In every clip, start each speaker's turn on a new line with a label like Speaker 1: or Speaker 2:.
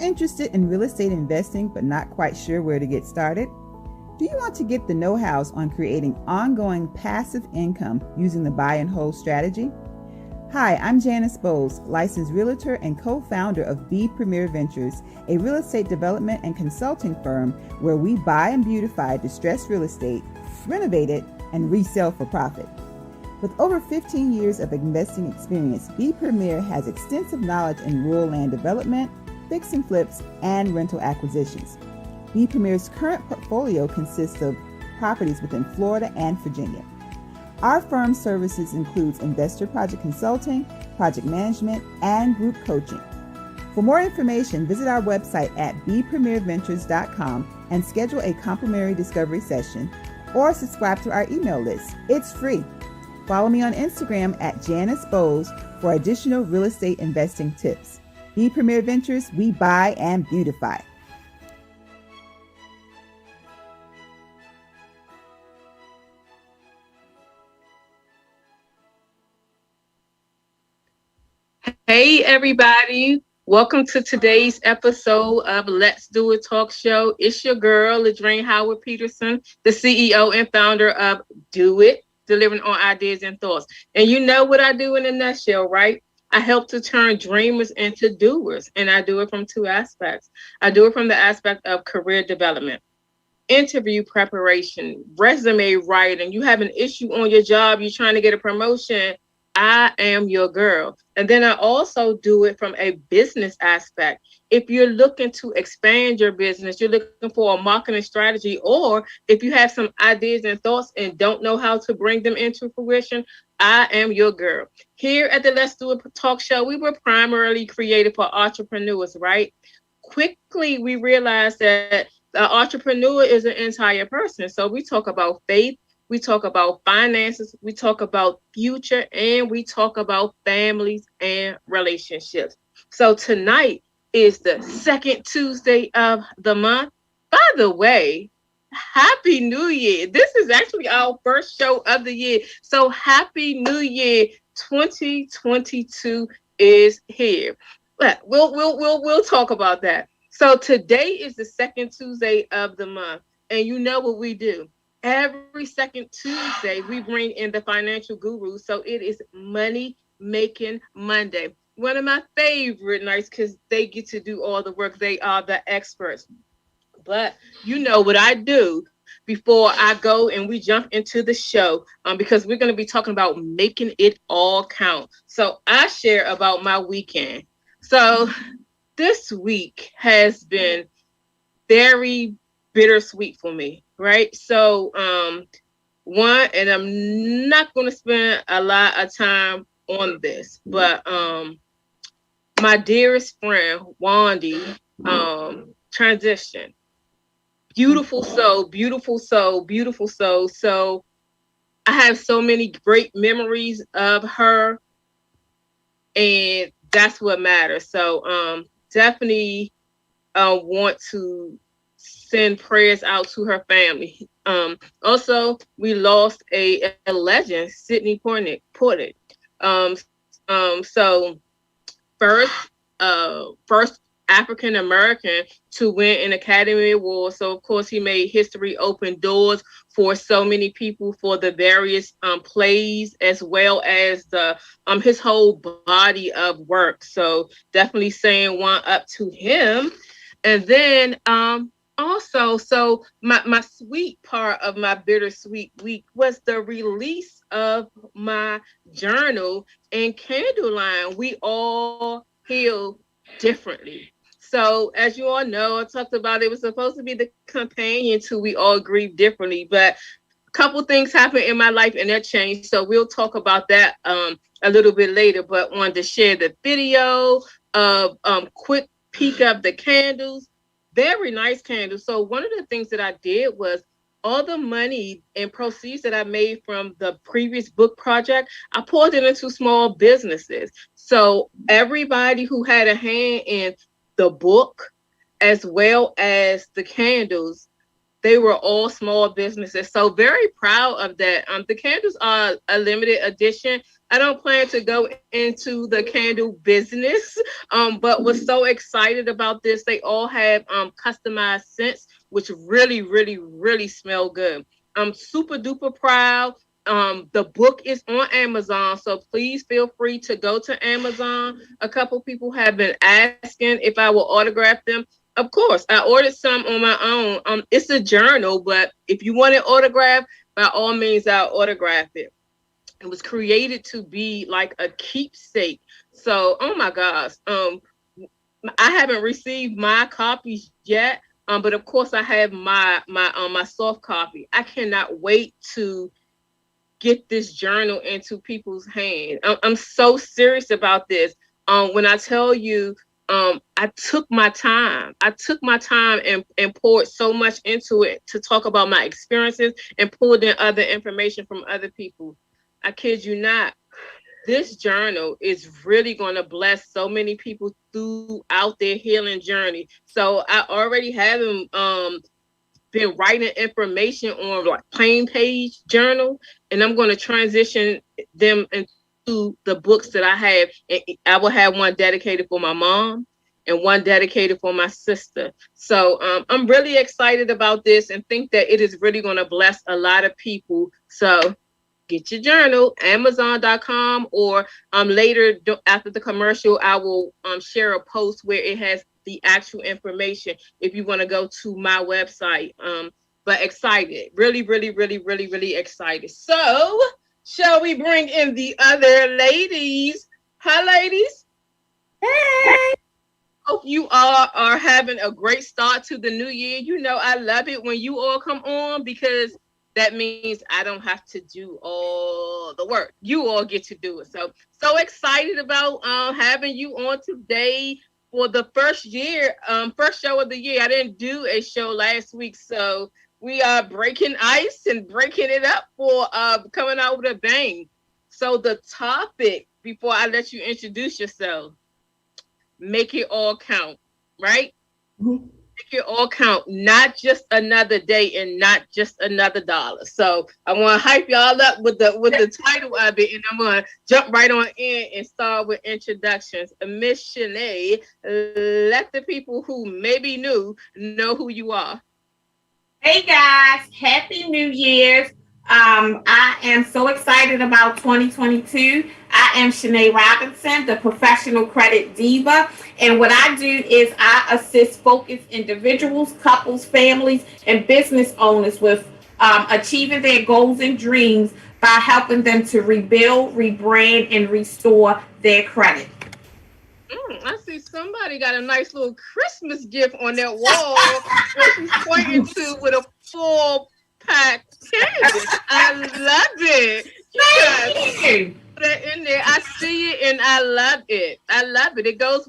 Speaker 1: interested in real estate investing but not quite sure where to get started? Do you want to get the know-hows on creating ongoing passive income using the buy and hold strategy? Hi, I'm Janice Bowles, licensed realtor and co-founder of B Premier Ventures, a real estate development and consulting firm where we buy and beautify distressed real estate, renovate it, and resell for profit. With over 15 years of investing experience, B Premier has extensive knowledge in rural land development, fix and flips, and rental acquisitions. B Premier's current portfolio consists of properties within Florida and Virginia. Our firm's services includes investor project consulting, project management, and group coaching. For more information, visit our website at bpremierventures.com and schedule a complimentary discovery session or subscribe to our email list. It's free. Follow me on Instagram at Janice Bowles for additional real estate investing tips. B Premier Ventures, we buy and beautify.
Speaker 2: Hey everybody, welcome to today's episode of Let's Do It Talk Show. It's your girl, Ladrine Howard Peterson, the CEO and founder of Do It, delivering on ideas and thoughts. And you know what I do in a nutshell, right? I help to turn dreamers into doers, and I do it from two aspects. I do it from the aspect of career development, interview preparation, resume writing. You have an issue on your job, you're trying to get a promotion, I am your girl. And then I also do it from a business aspect. If you're looking to expand your business, you're looking for a marketing strategy, or if you have some ideas and thoughts and don't know how to bring them into fruition, I am your girl. Here at the Let's Do It Talk Show, we were primarily created for entrepreneurs, right? Quickly, we realized that the entrepreneur is an entire person. So we talk about faith, we talk about finances, we talk about future, and we talk about families and relationships. So tonight is the second Tuesday of the month. By the way, Happy New Year. This is actually our first show of the year. So Happy New Year 2022 is here. But we'll talk about that. So today is the second Tuesday of the month. And you know what we do. Every second Tuesday, we bring in the financial guru. So it is Money Making Monday. One of my favorite nights because they get to do all the work. They are the experts. But you know what I do before I go and we jump into the show, because we're going to be talking about making it all count. So I share about my weekend. So this week has been very bittersweet for me, right? So one, and I'm not going to spend a lot of time on this, but my dearest friend Wandy transitioned. Beautiful soul, beautiful soul, beautiful soul. So I have so many great memories of her, and that's what matters. So definitely want to send prayers out to her family. Also, we lost a legend, Sidney Poitier. So first African American to win an Academy Award. So of course he made history, open doors for so many people for the various plays, as well as the his whole body of work. So definitely saying one up to him. And then also, so my sweet part of my bittersweet week was the release of my journal and candle line, We All Heal Differently. So as you all know, I talked about it was supposed to be the companion to We All Grieve Differently, but a couple things happened in my life and that changed. So we'll talk about that a little bit later, but wanted to share the video of quick peek of the candles. Very nice candles. So one of the things that I did was all the money and proceeds that I made from the previous book project, I poured it into small businesses. So everybody who had a hand in the book as well as the candles they were all small businesses. So very proud of that. The candles are a limited edition. I don't plan to go into the candle business, but was so excited about this. They all have customized scents, which really, really, really smell good. I'm super duper proud. The book is on Amazon, so please feel free to go to Amazon. A couple people have been asking if I will autograph them. Of course, I ordered some on my own. It's a journal, but if you want it autographed, by all means, I'll autograph it. It was created to be like a keepsake. So, oh my gosh, I haven't received my copies yet, but of course, I have my soft copy. I cannot wait to get this journal into people's hands. I'm so serious about this. When I tell you, I took my time. And poured so much into it to talk about my experiences and pulled in other information from other people. I kid you not. This journal is really going to bless so many people throughout their healing journey. So I already have them been writing information on like plain page journal, and I'm going to transition them into the books that I have. And I will have one dedicated for my mom and one dedicated for my sister. So I'm really excited about this and think that it is really going to bless a lot of people. So get your journal, Amazon.com, or later after the commercial, I will share a post where it has the actual information if you want to go to my website. But excited, really, really, really, really, really excited. So shall we bring in the other ladies? Hi, ladies.
Speaker 3: Hey.
Speaker 2: Hope you all are having a great start to the new year. You know, I love it when you all come on because that means I don't have to do all the work. You all get to do it. So excited about having you on today for the first show of the year. I didn't do a show last week, so we are breaking ice and breaking it up for coming out with a bang. So the topic, before I let you introduce yourself, make it all count, right? Mm-hmm. Make it all count, not just another day and not just another dollar. So I want to hype y'all up with the title of it, and I'm going to jump right on in and start with introductions. Miss Shanae, let the people who maybe new know who you are.
Speaker 3: Hey guys, Happy New Year's. I am so excited about 2022. I am Shanae Robinson, the professional credit diva. And what I do is I assist focused individuals, couples, families, and business owners with achieving their goals and dreams by helping them to rebuild, rebrand, and restore their credit.
Speaker 2: I see somebody got a nice little Christmas gift on that wall where she's pointing to with a full pack candy. I love it. Yes. Put that in there. I see it and I love it. I love it. It goes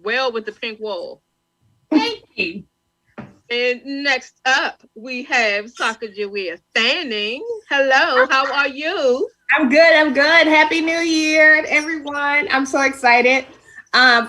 Speaker 2: well with the pink wall.
Speaker 3: Thank you.
Speaker 2: And next up, we have Sacagawea Fanning. Hello, how are you?
Speaker 4: I'm good. Happy New Year, everyone. I'm so excited.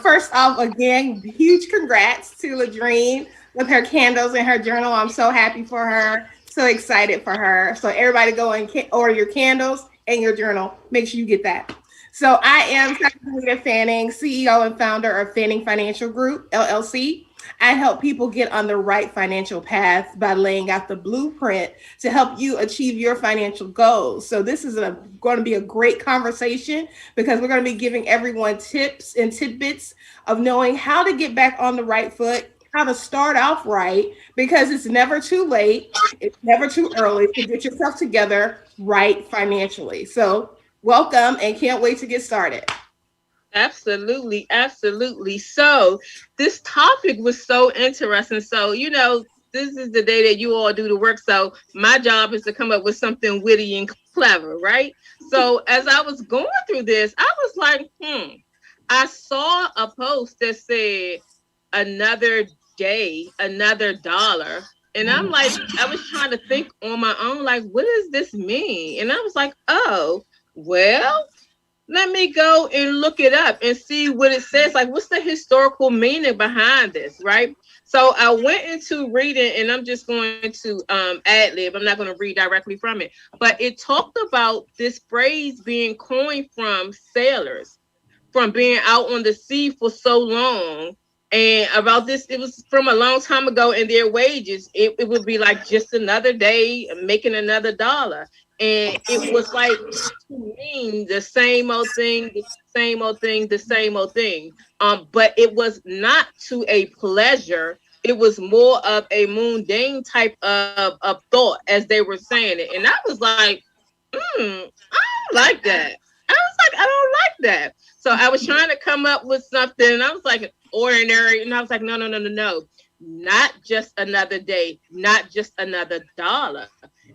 Speaker 4: First off, again, huge congrats to Ladrine with her candles and her journal. I'm so happy for her. So excited for her. So everybody go and order your candles and your journal. Make sure you get that. So I am Sacagawea Fanning, CEO and founder of Fanning Financial Group, LLC. I help people get on the right financial path by laying out the blueprint to help you achieve your financial goals. So this is going to be a great conversation because we're going to be giving everyone tips and tidbits of knowing how to get back on the right foot, how to start off right, because it's never too late. It's never too early to get yourself together right financially. So welcome and can't wait to get started.
Speaker 2: Absolutely. Absolutely. So this topic was so interesting. So, you know, this is the day that you all do the work. So my job is to come up with something witty and clever, right? So as I was going through this, I was like, I saw a post that said another day, another dollar. And I'm like, I was trying to think on my own, like, what does this mean? And I was like, oh, well, let me go and look it up and see what it says. Like, what's the historical meaning behind this, right? So I went into reading, and I'm just going to ad lib. I'm not going to read directly from it, but it talked about this phrase being coined from sailors, from being out on the sea for so long. And about this, it was from a long time ago, and their wages, it would be like just another day making another dollar. And it was like, to mean the same old thing, the same old thing, the same old thing. But it was not to a pleasure. It was more of a mundane type of thought as they were saying it. And I was like, I don't like that. I was like, I don't like that. So I was trying to come up with something, and I was like, ordinary. And I was like, no. Not just another day, not just another dollar.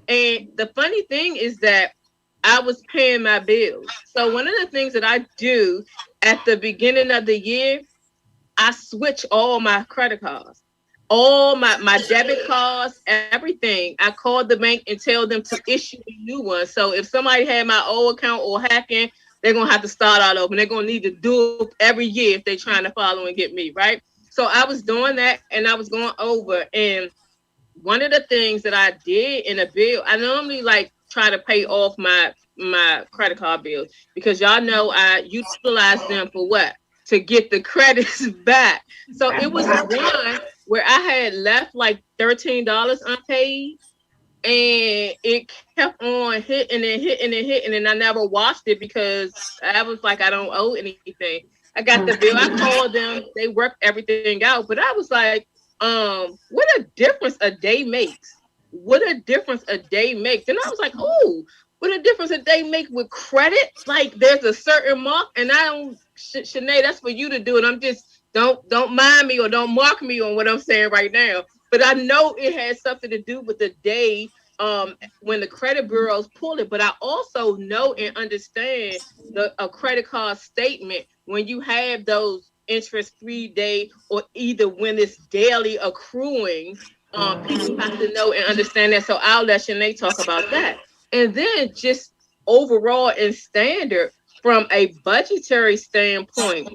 Speaker 2: And the funny thing is that I was paying my bills. So one of the things that I do at the beginning of the year, I switch all my credit cards, all my debit cards, everything. I call the bank and tell them to issue a new one. So if somebody had my old account or hacking, they're going to have to start all over. And they're going to need to do it every year if they're trying to follow and get me, right? So I was doing that, and I was going over. And one of the things that I did in a bill, I normally like try to pay off my credit card bills, because y'all know I utilize them for what? To get the credits back. So it was one where I had left like $13 unpaid, and it kept on hitting and I never watched it because I was like, I don't owe anything. I got the bill. I called them. They worked everything out. But I was like, what a difference a day makes. What a difference a day makes. And I was like, oh, what a difference a day make with credit. Like, there's a certain mark, and I don't, Shanae, that's for you to do it. I'm just, don't mind me or don't mark me on what I'm saying right now. But I know it has something to do with the day when the credit bureaus pull it. But I also know and understand a credit card statement when you have those interest-free day, or either when it's daily accruing. People have to know and understand that. So I'll let Shanae talk about that. And then just overall and standard from a budgetary standpoint,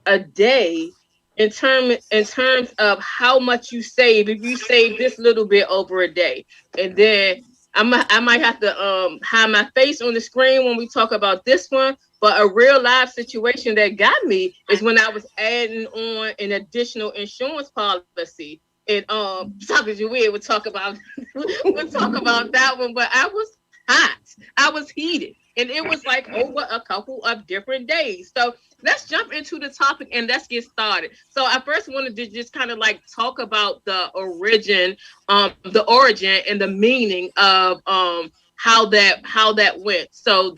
Speaker 2: a day in terms of how much you save. If you save this little bit over a day, and then I might have to hide my face on the screen when we talk about this one. But a real life situation that got me is when I was adding on an additional insurance policy. And Dr. Joelle would talk about that one. But I was hot. I was heated. And it was like over a couple of different days. So let's jump into the topic and let's get started. So I first wanted to just kind of like talk about the origin and the meaning of how that went. So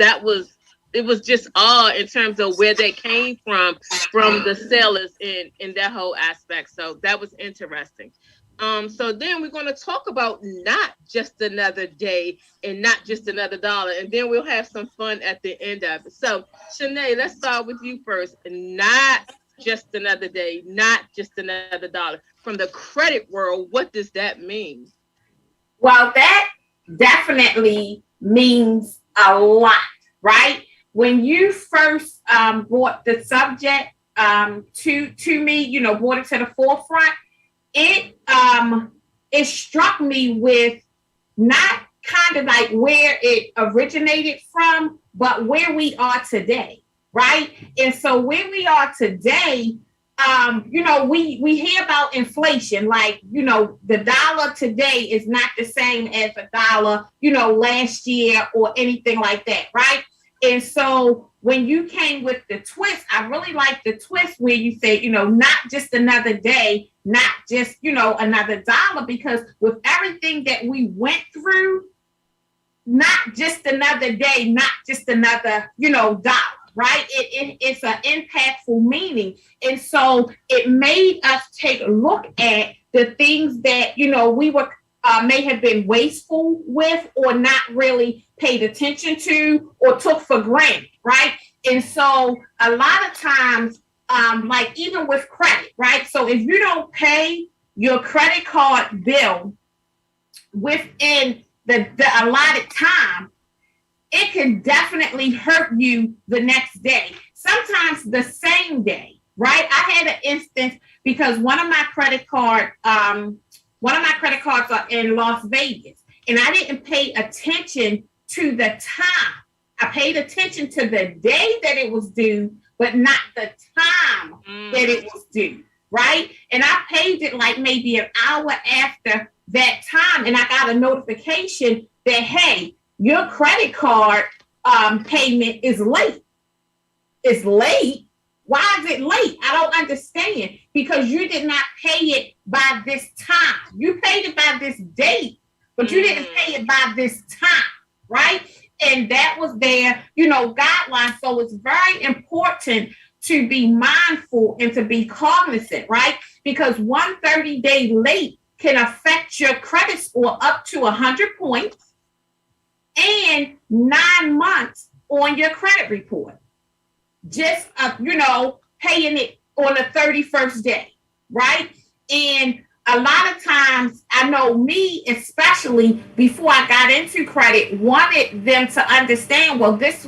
Speaker 2: it was just in terms of where they came from the sellers in that whole aspect. So that was interesting. So then we're going to talk about not just another day and not just another dollar, and then we'll have some fun at the end of it. So Shanae, let's start with you first. Not just another day, not just another dollar. From the credit world, what does that mean?
Speaker 3: Well, that definitely means a lot, right? When you first brought the subject to me, brought it to the forefront, it struck me with not kind of like where it originated from, but where we are today, right? And so where we are today, we hear about inflation, like, the dollar today is not the same as a dollar, last year or anything like that, right? And so when you came with the twist, I really like the twist where you say, not just another day, not just, another dollar, because with everything that we went through, not just another day, not just another, dollar, right? It's an impactful meaning. And so it made us take a look at the things that, we were may have been wasteful with or not really paid attention to or took for granted, right? And so a lot of times, like even with credit, right? So if you don't pay your credit card bill within the allotted time, it can definitely hurt you the next day, sometimes the same day, right? I had an instance because one of my credit cards are in Las Vegas, and I didn't pay attention to the time. I paid attention to the day that it was due, but not the time that it was due, right? And I paid it like maybe an hour after that time, and I got a notification that, hey, your credit card payment is late. It's late? Why is it late? I don't understand. Because you did not pay it by this time. You paid it by this date, but you didn't pay it by this time, right? And that was their, guidelines. So it's very important to be mindful and to be cognizant, right? Because 130 day late can affect your credit score up to 100 points and 9 months on your credit report. Just, paying it on the 31st day, right? And a lot of times, I know me, especially before I got into credit, wanted them to understand, well, this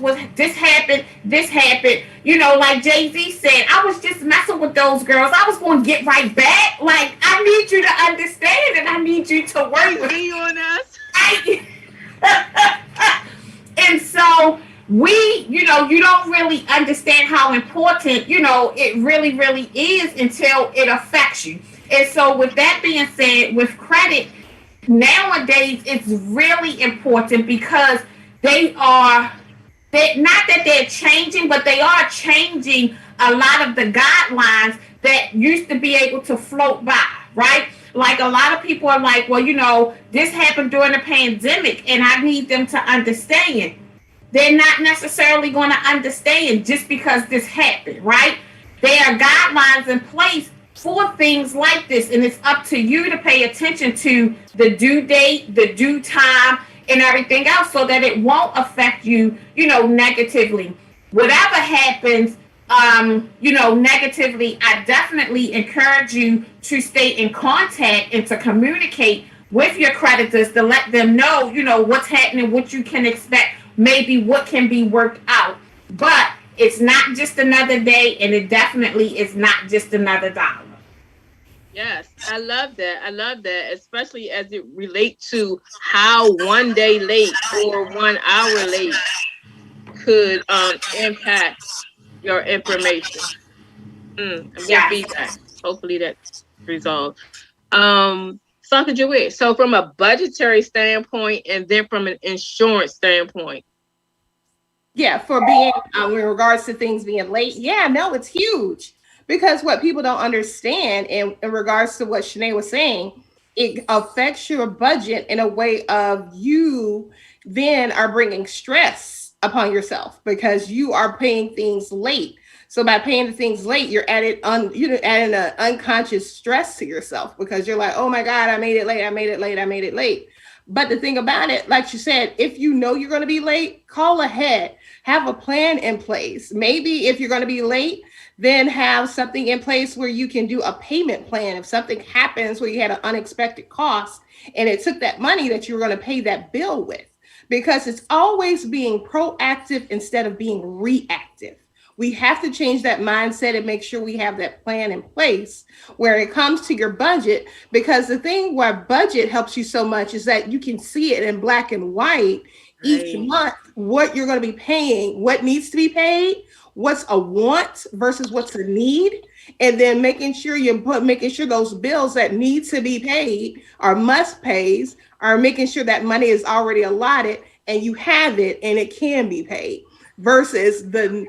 Speaker 3: happened. Like Jay-Z said, I was just messing with those girls. I was going to get right back. Like, I need you to understand and I need you to work with
Speaker 2: me on us.
Speaker 3: And so you don't really understand how important, it really, really is until it affects you. And so with that being said, with credit, nowadays, it's really important because not that they're changing, but they are changing a lot of the guidelines that used to be able to float by, right? Like a lot of people are like, well, this happened during the pandemic and I need them to understand. They're not necessarily going to understand just because this happened, right? There are guidelines in place for things like this, and it's up to you to pay attention to the due date, the due time, and everything else so that it won't affect you, negatively. Whatever happens, negatively, I definitely encourage you to stay in contact and to communicate with your creditors to let them know, what's happening, what you can expect, maybe what can be worked out. But it's not just another day, and it definitely is not just another dollar.
Speaker 2: Yes, I love that, especially as it relates to how 1 day late or 1 hour late could impact your information. I'm getting feedback. Hopefully that's resolved. Saka Jawed, so from a budgetary standpoint and then from an insurance standpoint.
Speaker 4: Yeah, for being in regards to things being late. Yeah, no, it's huge. Because what people don't understand in regards to what Shanae was saying, it affects your budget in a way of you then are bringing stress upon yourself because you are paying things late. So by paying the things late, you're adding an unconscious stress to yourself because you're like, oh my God, I made it late. But the thing about it, like you said, if you know you're going to be late, call ahead, have a plan in place. Maybe if you're going to be late, then have something in place where you can do a payment plan. If something happens where you had an unexpected cost and it took that money that you were going to pay that bill with, because it's always being proactive instead of being reactive. We have to change that mindset and make sure we have that plan in place where it comes to your budget, because the thing why budget helps you so much is that you can see it in black and white each month, what you're going to be paying, what needs to be paid, what's a want versus what's a need, and then making sure those bills that need to be paid or must pays are making sure that money is already allotted and you have it and it can be paid versus the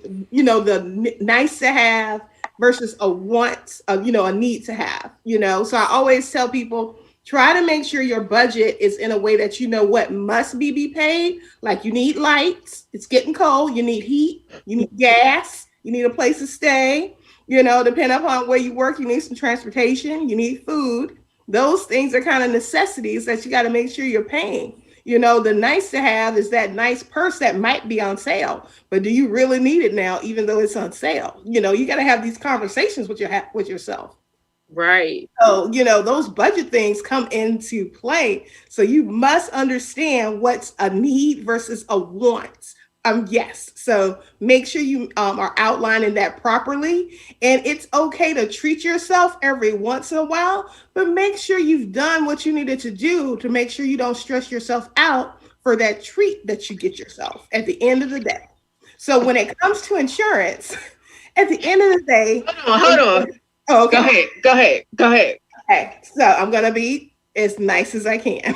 Speaker 4: nice to have versus a want, a need to have, So I always tell people, try to make sure your budget is in a way that what must be paid. Like you need lights, it's getting cold, you need heat, you need gas, you need a place to stay, depending upon where you work, you need some transportation, you need food. Those things are kind of necessities that you got to make sure you're paying. The nice to have is that nice purse that might be on sale, but do you really need it now, even though it's on sale? You got to have these conversations with yourself.
Speaker 2: Right.
Speaker 4: So, those budget things come into play. So you must understand what's a need versus a want. Yes. So make sure you are outlining that properly. And it's okay to treat yourself every once in a while, but make sure you've done what you needed to do to make sure you don't stress yourself out for that treat that you get yourself at the end of the day. So when it comes to insurance, at the end of the day,
Speaker 2: hold on.
Speaker 4: Oh, okay.
Speaker 2: Go ahead.
Speaker 4: Okay, so I'm going to be as nice as I can.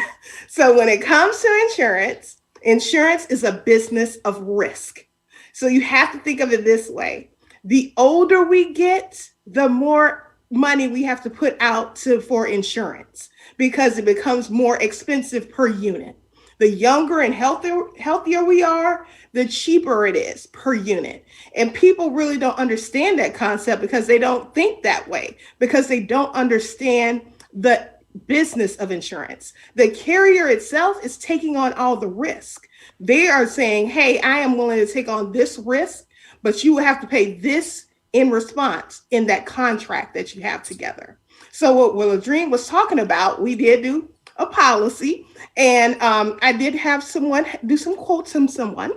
Speaker 4: So when it comes to insurance is a business of risk. So you have to think of it this way. The older we get, the more money we have to put out for insurance because it becomes more expensive per unit. The younger and healthier we are, the cheaper it is per unit. And people really don't understand that concept because they don't think that way, because they don't understand the business of insurance. The carrier itself is taking on all the risk. They are saying, hey, I am willing to take on this risk, but you will have to pay this in response in that contract that you have together. So what Ladrine was talking about, we did do a policy, and I did have someone do some quotes from someone,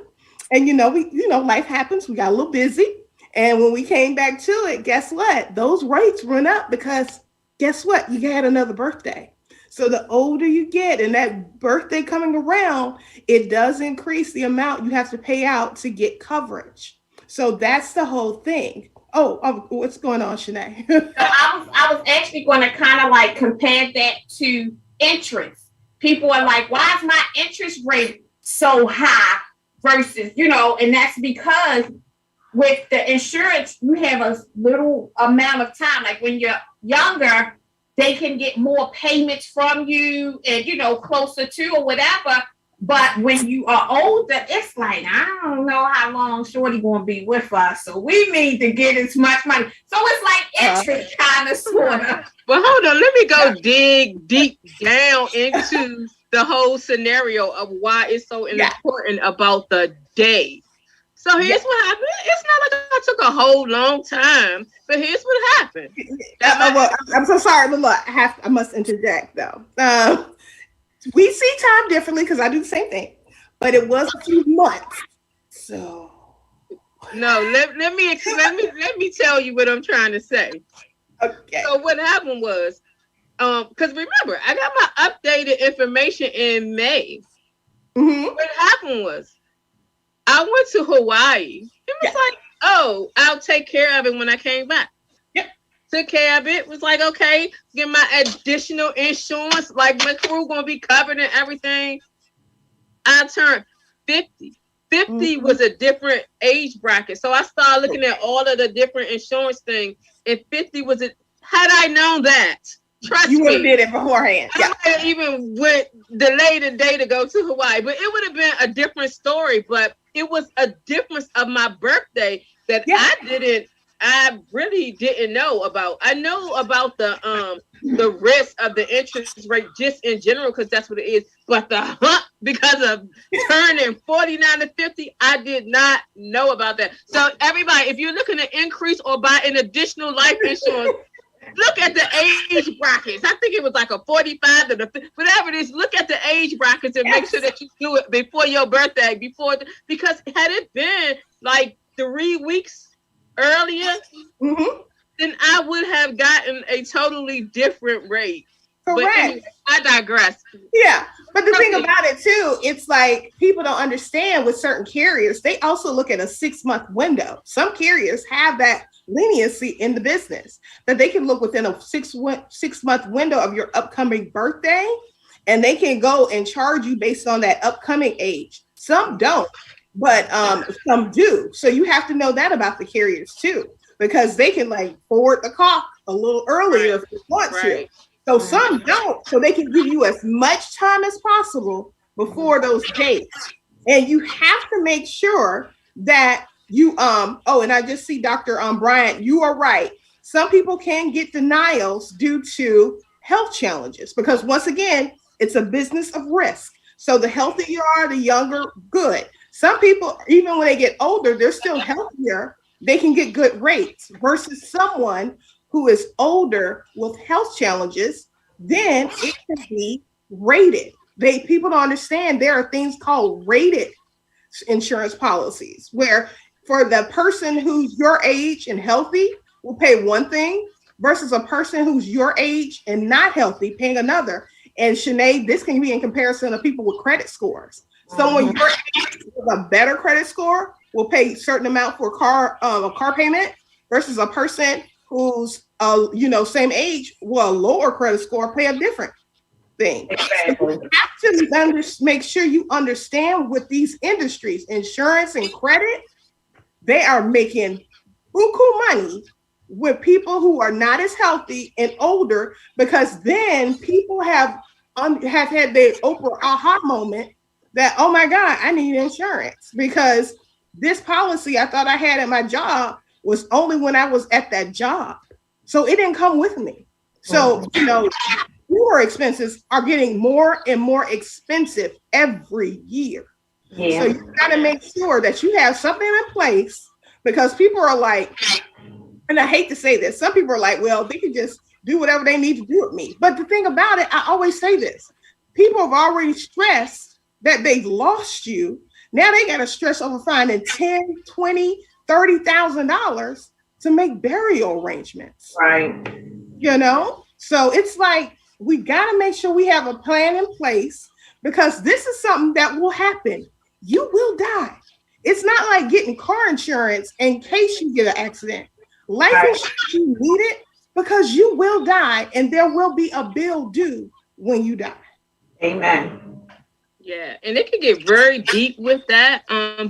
Speaker 4: and life happens. We got a little busy, and when we came back to it, guess what? Those rates went up because guess what? You had another birthday. So the older you get, and that birthday coming around, it does increase the amount you have to pay out to get coverage. So that's the whole thing. Oh, what's going on, Shanae?
Speaker 3: So I was actually going to kind of like compare that to interest. People are like, why is my interest rate so high versus, and that's because with the insurance, you have a little amount of time. Like when you're younger, they can get more payments from you and, closer to or whatever. But when you are older, it's like, I don't know how long Shorty going to be with us. So we need to get as much money. So it's like interest kind of sort of.
Speaker 2: Well, hold on. Let me go dig deep down into the whole scenario of why it's so important about the day. So here's what happened. It's not like I took a whole long time, but here's what happened.
Speaker 4: Well, I'm so sorry, but look, I must interject though. We see time differently because I do the same thing, but it was a few months. So
Speaker 2: no, let me tell you what I'm trying to say.
Speaker 4: Okay.
Speaker 2: So what happened was, because remember, I got my updated information in May.
Speaker 4: Mm-hmm.
Speaker 2: What happened was, I went to Hawaii. It was like, oh, I'll take care of it when I came back.
Speaker 4: Yep.
Speaker 2: Took care of it. Was like, okay, get my additional insurance. Like my crew gonna be covered and everything. I turned 50. 50 was a different age bracket. So I started looking at all of the different insurance things. And 50 was it. Had I known that, trust
Speaker 4: you
Speaker 2: me,
Speaker 4: would have did it beforehand.
Speaker 2: I might have even delayed a day to go to Hawaii, but it would have been a different story. But it was a difference of my birthday that I really didn't know about. I know about the risk of the interest rate just in general, because that's what it is. But because of turning 49 to 50, I did not know about that. So everybody, if you're looking to increase or buy an additional life insurance, look at the age brackets. I think it was like a 45 to the whatever it is. Look at the age brackets and make sure that you do it before your birthday. Because had it been like 3 weeks earlier, then I would have gotten a totally different rate.
Speaker 4: Correct.
Speaker 2: But anyway, I digress.
Speaker 4: Yeah. But the thing about it too, it's like people don't understand with certain carriers, they also look at a 6-month window. Some carriers have that leniency in the business that they can look within a 6-month window of your upcoming birthday, and they can go and charge you based on that upcoming age. Some don't, but some do. So you have to know that about the carriers too, because they can like forward the clock a little earlier if they want to. So some don't, so they can give you as much time as possible before those dates. And you have to make sure that you, and I just see Dr. Bryant, you are right. Some people can get denials due to health challenges, because once again, it's a business of risk. So the healthier you are, the younger, good. Some people, even when they get older, they're still healthier. They can get good rates versus someone who is older with health challenges, then it can be rated. People don't understand there are things called rated insurance policies where for the person who's your age and healthy will pay one thing versus a person who's your age and not healthy paying another. And Shanae, this can be in comparison to people with credit scores. Someone your age with a better credit score will pay a certain amount for a car payment versus a person who's same age with a lower credit score pay a different thing.
Speaker 3: Exactly.
Speaker 4: You have to make sure you understand with these industries, insurance and credit, they are making buku money with people who are not as healthy and older, because then people have had their Oprah aha moment that, oh my God, I need insurance because this policy I thought I had at my job was only when I was at that job. So it didn't come with me. So, your expenses are getting more and more expensive every year. Yeah. So you got to make sure that you have something in place, because people are like, and I hate to say this, some people are like, well, they can just do whatever they need to do with me. But the thing about it, I always say this, people have already stressed that they've lost you. Now they got to stress over finding $10,000, $20,000, $30,000 to make burial arrangements.
Speaker 3: Right.
Speaker 4: So it's like, we got to make sure we have a plan in place, because this is something that will happen. You will die. It's not like getting car insurance in case you get an accident. Life insurance, you need it because you will die and there will be a bill due when you die.
Speaker 3: Amen.
Speaker 2: Yeah, and it can get very deep with that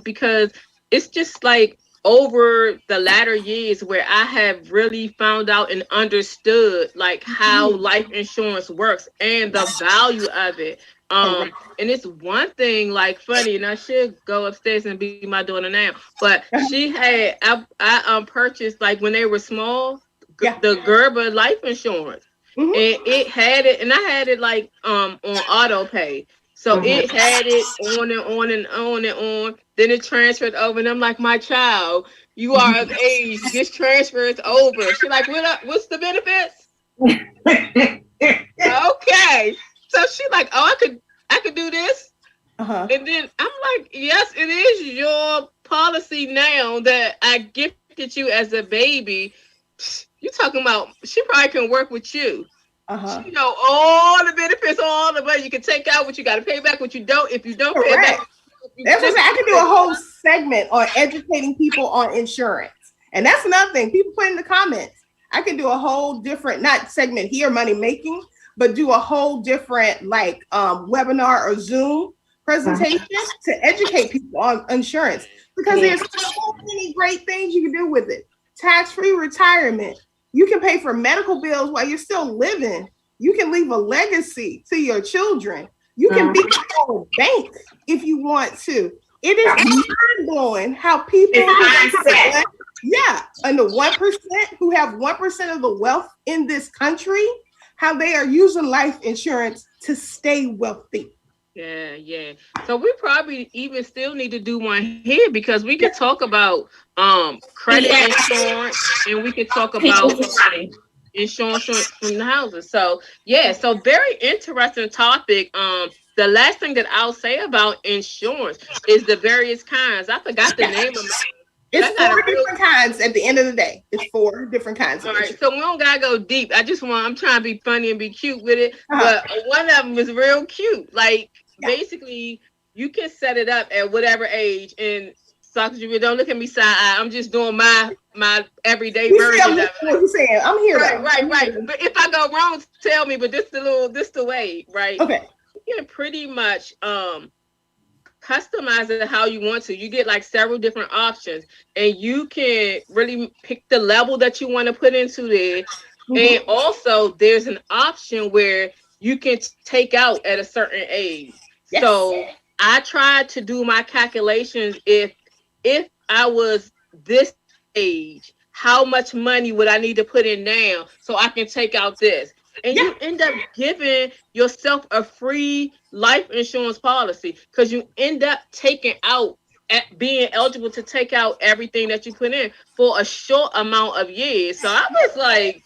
Speaker 2: because it's just like over the latter years where I have really found out and understood like how life insurance works and the value of it. And it's one thing like funny, and I should go upstairs and be my daughter now, but she had, I purchased like when they were small, the Gerber life insurance, and it had it, and I had it like on auto pay. So it had it on and on and on and on. Then it transferred over, and I'm like, my child, you are of age. This transfer is over. She's like, what's the benefits? Okay. So she's like, oh, I could do this. And then I'm like, yes, it is your policy now that I gifted you as a baby. You talking about she probably can work with you. You know, all the benefits, all the money you can take out, what you got to pay back, what you don't. If you don't pay back,
Speaker 4: that's what I can do a whole segment on educating people on insurance. And that's another thing. People put in the comments. I can do a whole different, not segment here, money making, but do a whole different like webinar or Zoom presentation to educate people on insurance, because there's so many great things you can do with it. Tax-free retirement. You can pay for medical bills while you're still living. You can leave a legacy to your children. You can be your own bank if you want to. It is mind-blowing how people and the 1% who have 1% of the wealth in this country, how they are using life insurance to stay wealthy.
Speaker 2: Yeah. So we probably even still need to do one here, because we could talk about credit insurance, and we could talk about insurance from the houses. So so very interesting topic. The last thing that I'll say about insurance is the various kinds. I forgot the name of it.
Speaker 4: It's 4 different kinds at the end of the day. It's 4 different kinds.
Speaker 2: All right, so we don't gotta go deep. I'm trying to be funny and be cute with it. But one of them was real cute. Like basically you can set it up at whatever age, and don't look at me side eye. I'm just doing my everyday version of it.
Speaker 4: What you saying? I'm here.
Speaker 2: Right. But if I go wrong, tell me. But this the way, right?
Speaker 4: Okay.
Speaker 2: You can pretty much customize it how you want to. You get like several different options, and you can really pick the level that you want to put into there. And also there's an option where you can take out at a certain age. Yes. So I tried to do my calculations. If I was this age, how much money would I need to put in now so I can take out this? And you end up giving yourself a free life insurance policy, because you end up taking out, being eligible to take out everything that you put in for a short amount of years. So I was like,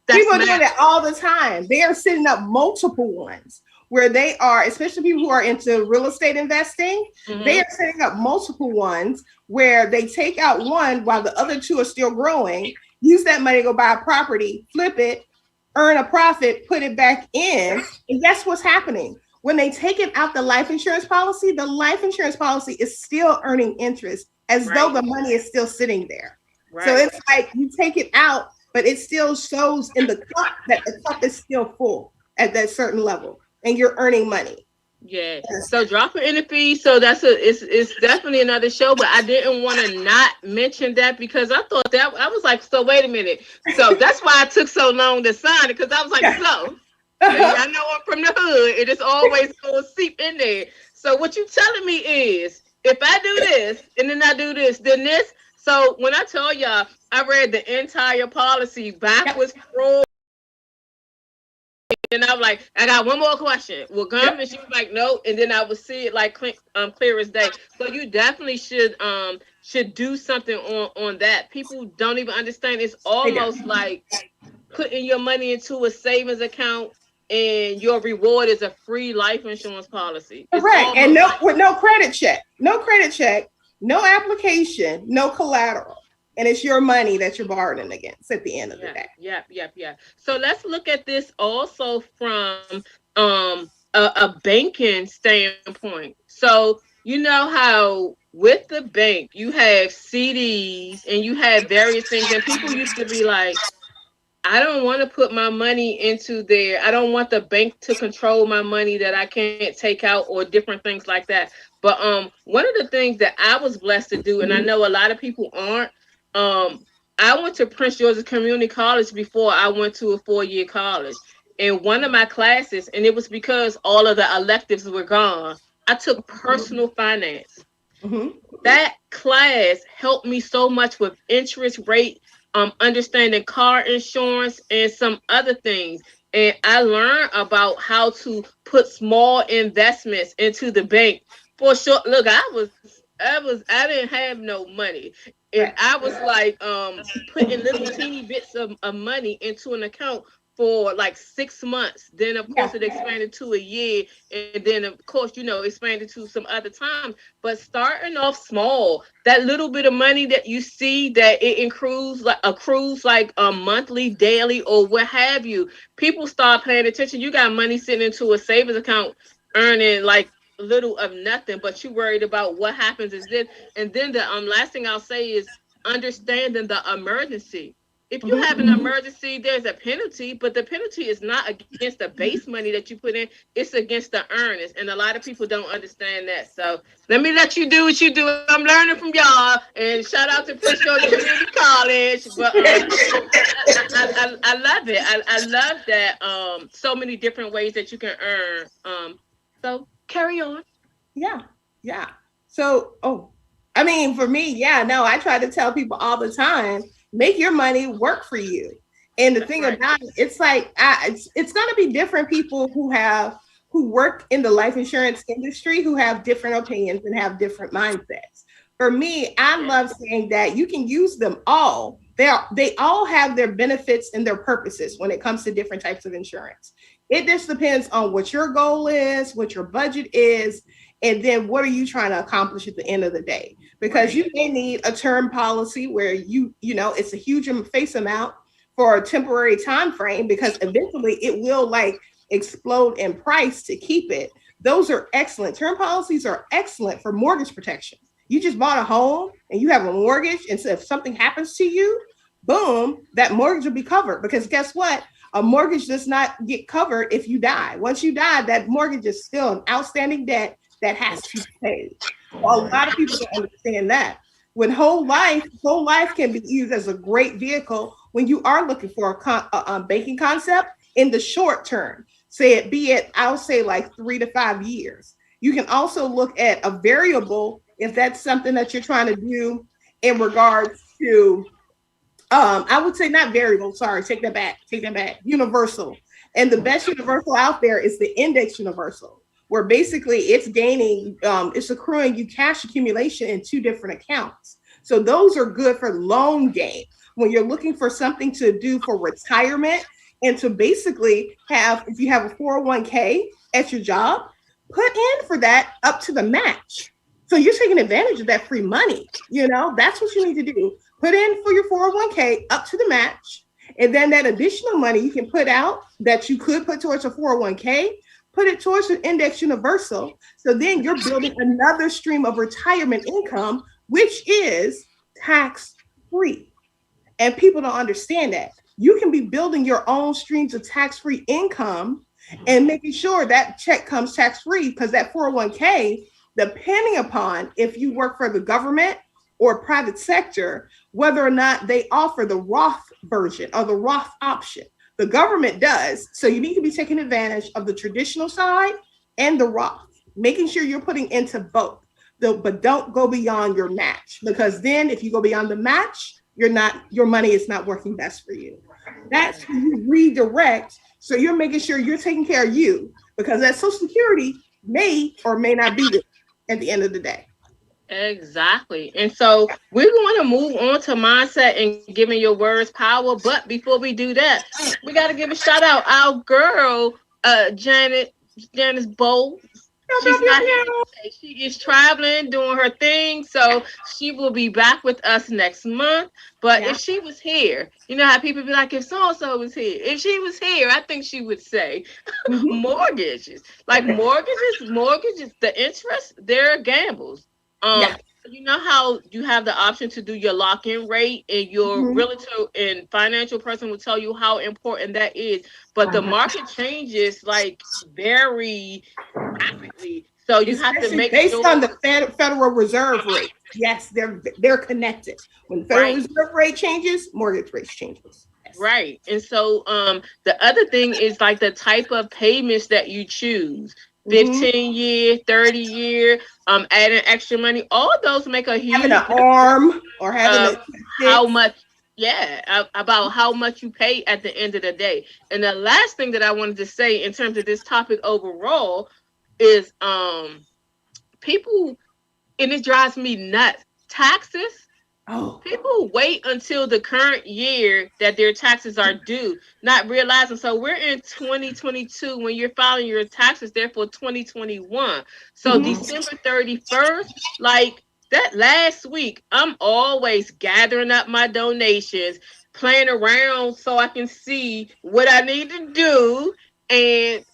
Speaker 4: People are doing that all the time. They are setting up multiple ones where they are, especially people who are into real estate investing, they are setting up multiple ones where they take out one while the other two are still growing, use that money to go buy a property, flip it, earn a profit, put it back in. And guess what's happening? When they take it out the life insurance policy is still earning interest as though the money is still sitting there. So it's like you take it out, but it still shows in the cup that the cup is still full at that certain level and you're earning money.
Speaker 2: Yeah. So dropping in the fee. So it's definitely another show, but I didn't want to not mention that because I thought that I was like, so wait a minute. So that's why I took so long to sign it because I was like, so I know I'm from the hood. It is always going to seep in there. So what you telling me is if I do this and then I do this, then this. So when I tell y'all, I read the entire policy backwards, forward. And I'm like, I got one more question. Well, government, she was like, no, and then I would see it like clear as day. So you definitely should do something on that. People don't even understand. It's almost like putting your money into a savings account, and your reward is a free life insurance policy.
Speaker 4: Correct, and with no credit check, no application, no collateral. And it's your money that you're borrowing against at the end of the day.
Speaker 2: Yeah. So let's look at this also from a banking standpoint. So you know how with the bank you have CDs and you have various things, and people used to be like, I don't want to put my money into there. I don't want the bank to control my money that I can't take out or different things like that. But one of the things that I was blessed to do, and I know a lot of people aren't, I went to Prince George's Community College before I went to a 4-year college. In one of my classes, and it was because all of the electives were gone, I took personal finance. That class helped me so much with interest rate, understanding car insurance and some other things. And I learned about how to put small investments into the bank. For sure, look, I didn't have no money. And I was like putting little teeny bits of money into an account for like 6 months. Then of course it expanded to a year, and then of course expanded to some other time. But starting off small, that little bit of money that you see that it accrues like a monthly, daily, or what have you, people start paying attention. You got money sitting into a savings account earning like little of nothing, but you worried about what happens is this. And then the last thing I'll say is understanding the emergency. If you have an emergency, there's a penalty, but the penalty is not against the base money that you put in, it's against the earnest. And a lot of people don't understand that. So let me let you do what you do. I'm learning from y'all, and shout out to Prince George Community College. But I love it. I love that so many different ways that you can earn. So carry on.
Speaker 4: Yeah. So, for me, I try to tell people all the time, make your money work for you. And the thing about it, it's like, it's going to be different people who work in the life insurance industry, who have different opinions and have different mindsets. For me, I love saying that you can use them all. They all have their benefits and their purposes when it comes to different types of insurance. It just depends on what your goal is, what your budget is, and then what are you trying to accomplish at the end of the day? Because you may need a term policy where it's a huge face amount for a temporary time frame, because eventually it will like explode in price to keep it. Those are excellent. Term policies are excellent for mortgage protection. You just bought a home and you have a mortgage, and so if something happens to you, boom, that mortgage will be covered. Because guess what? A mortgage does not get covered if you die. Once you die, that mortgage is still an outstanding debt that has to be paid. Well, a lot of people don't understand that. When whole life can be used as a great vehicle when you are looking for a banking concept in the short term. I'll say like 3 to 5 years. You can also look at a variable if that's something that you're trying to do in regards to I would say not variable. Sorry, take that back. Universal. And the best universal out there is the index universal, where basically it's accruing you cash accumulation in 2 different accounts. So those are good for long game. When you're looking for something to do for retirement, and to basically have, if you have a 401k at your job, put in for that up to the match. So you're taking advantage of that free money. That's what you need to do. Put in for your 401k up to the match. And then that additional money you can put out that you could put towards a 401k, put it towards an index universal. So then you're building another stream of retirement income, which is tax free. And people don't understand that. You can be building your own streams of tax-free income and making sure that check comes tax-free, because that 401k, depending upon if you work for the government or private sector, whether or not they offer the Roth version or the Roth option. The government does. So you need to be taking advantage of the traditional side and the Roth, making sure you're putting into both. But don't go beyond your match, because then if you go beyond the match, your money is not working best for you. That's when you redirect. So you're making sure you're taking care of you, because that Social Security may or may not be there at the end of the day.
Speaker 2: Exactly. And so we're going to move on to mindset and giving your words power. But before we do that, we got to give a shout out our girl, Janice Bow. She's not here. She is traveling, doing her thing, so she will be back with us next month. But if she was here, you know how people be like, if so-and-so was here. If she was here, I think she would say mortgages. Like mortgages, the interest, they're gambles. You know how you have the option to do your lock-in rate, and your realtor and financial person will tell you how important that is. But the market changes like very rapidly. So you have to make
Speaker 4: based on the Federal Reserve rate. Yes, they're connected. When the Federal Reserve rate changes, mortgage rates changes. Yes.
Speaker 2: Right. And so the other thing is like the type of payments that you choose. 15-year, 30-year, adding extra money. All of those make a huge
Speaker 4: having an arm or having
Speaker 2: how much. Yeah, about how much you pay at the end of the day. And the last thing that I wanted to say in terms of this topic overall is people, and it drives me nuts, taxes. People wait until the current year that their taxes are due, not realizing. So we're in 2022 when you're filing your taxes, therefore 2021. So December 31st, like that last week, I'm always gathering up my donations, playing around so I can see what I need to do. And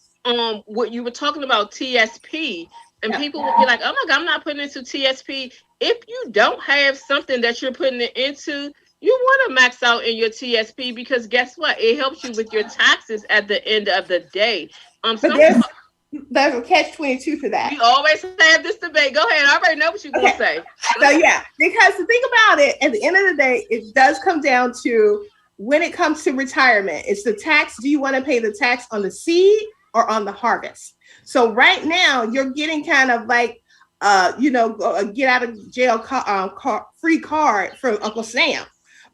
Speaker 2: what you were talking about, TSP, and people will be like, oh my God, I'm not putting into TSP. If you don't have something that you're putting it into, you want to max out in your TSP, because guess what? It helps you with your taxes at the end of the day.
Speaker 4: But there's a catch-22 for that.
Speaker 2: We always have this debate. Go ahead. I already know what you're going to say.
Speaker 4: So because the thing about it, at the end of the day, it does come down to when it comes to retirement, it's the tax. Do you want to pay the tax on the seed or on the harvest? So right now you're getting kind of like, get out of jail free card from Uncle Sam.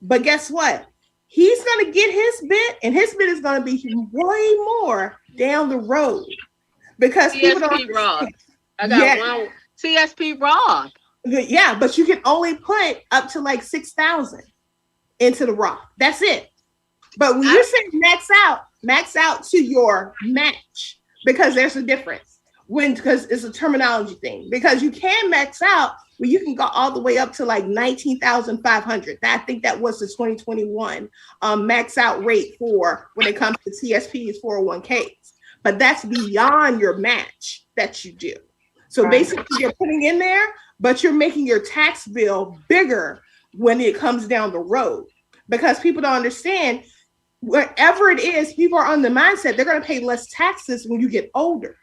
Speaker 4: But guess what? He's going to get his bit, and his bit is going to be way more down the road, because people don't.
Speaker 2: Roth. I got one TSP Roth.
Speaker 4: Yeah, but you can only put up to like 6,000 into the Roth. That's it. But when you're saying max out to your match, because there's a difference. Because it's a terminology thing, because you can max out where you can go all the way up to like 19,500. I think that was the 2021 max out rate for when it comes to TSPs, 401ks. But that's beyond your match that you do. So basically you're putting in there, but you're making your tax bill bigger when it comes down the road, because people don't understand, wherever it is, people are on the mindset they're going to pay less taxes when you get older.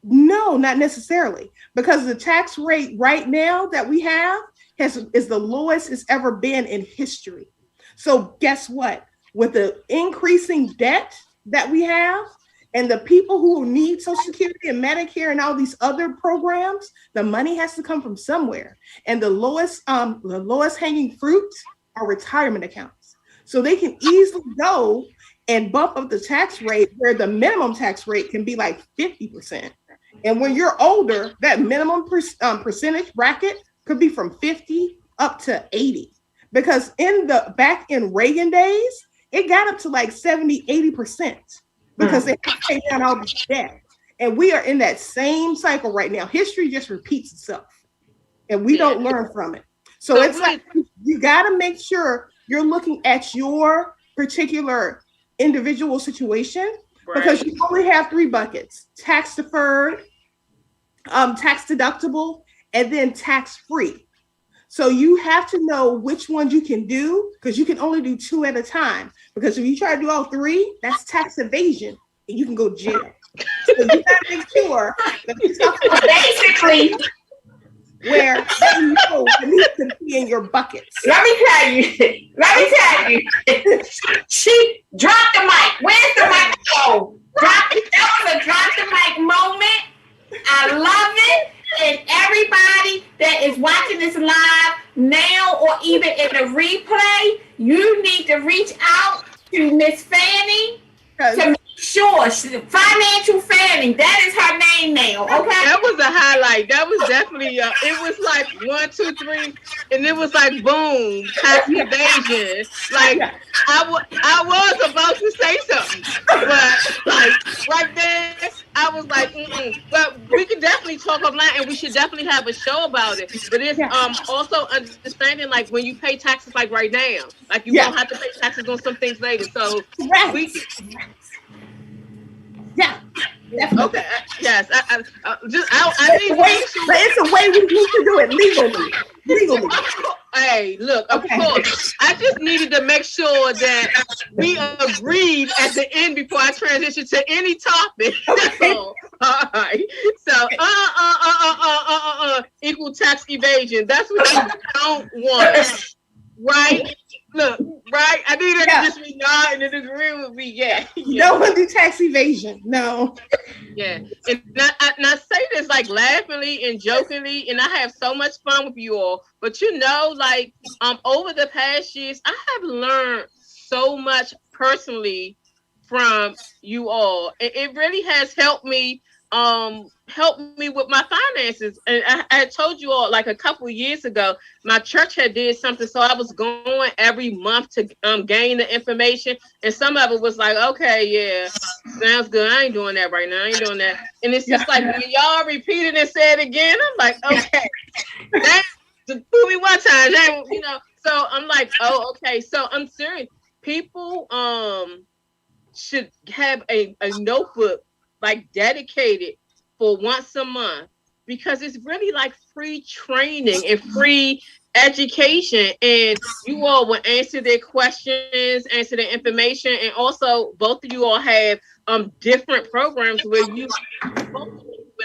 Speaker 4: No, not necessarily, because the tax rate right now that we have is the lowest it's ever been in history. So guess what? With the increasing debt that we have, and the people who need Social Security and Medicare and all these other programs, the money has to come from somewhere. And the lowest hanging fruit are retirement accounts. So they can easily go and bump up the tax rate, where the minimum tax rate can be like 50%. And when you're older, that minimum percentage bracket could be from 50 up to 80. Because back in Reagan days, it got up to like 70, 80% because they pay down all this debt. And we are in that same cycle right now. History just repeats itself and we don't learn from it. So it's like you got to make sure you're looking at your particular individual situation because you only have 3 buckets: tax deferred, tax deductible, and then tax free. So you have to know which ones you can do because you can only do 2 at a time. Because if you try to do all 3, that's tax evasion and you can go to jail. So you gotta make sure that you talk about
Speaker 3: basically
Speaker 4: where you know it needs to be in your buckets.
Speaker 3: Let me tell you. She dropped the mic. Where's the microphone? That was a drop the mic moment. I love it. And everybody that is watching this live now or even in the replay, you need to reach out to Miss Fanny to make sure Financial Fanny. That is her name now. Okay.
Speaker 2: That was a highlight. That was definitely it was like 1, 2, 3, and it was like boom, tax evasion. Like I was about to say something, but like right there, I was like, but we can definitely talk offline, and we should definitely have a show about it. But it's also understanding like when you pay taxes, like right now, like you won't have to pay taxes on some things later. So we.
Speaker 4: Yeah. Definitely.
Speaker 2: Okay. Yes. I need
Speaker 4: but it's a way we need to do it legally.
Speaker 2: Hey, look. Of course, I just needed to make sure that we agreed at the end before I transition to any topic.
Speaker 4: Okay.
Speaker 2: All right. So, equal tax evasion. That's what you don't want, right? Look, right? I need her to just be nodding and agree with me. Yeah.
Speaker 4: No one do tax evasion. No.
Speaker 2: Yeah. And I say this like laughingly and jokingly, and I have so much fun with you all. But you know, like over the past years, I have learned so much personally from you all. It really has helped me with my finances. And I told you all like a couple of years ago, my church had did something, so I was going every month to gain the information, and some of it was like, okay, yeah, sounds good, I ain't doing that right now, I ain't doing that. And it's just like when y'all repeated and said it again, I'm like, okay, that's fool me one time, you know. So I'm like, oh, okay. So I'm serious. People should have a notebook like dedicated for once a month, because it's really like free training and free education, and you all will answer their questions, answer their information, and also both of you all have different programs where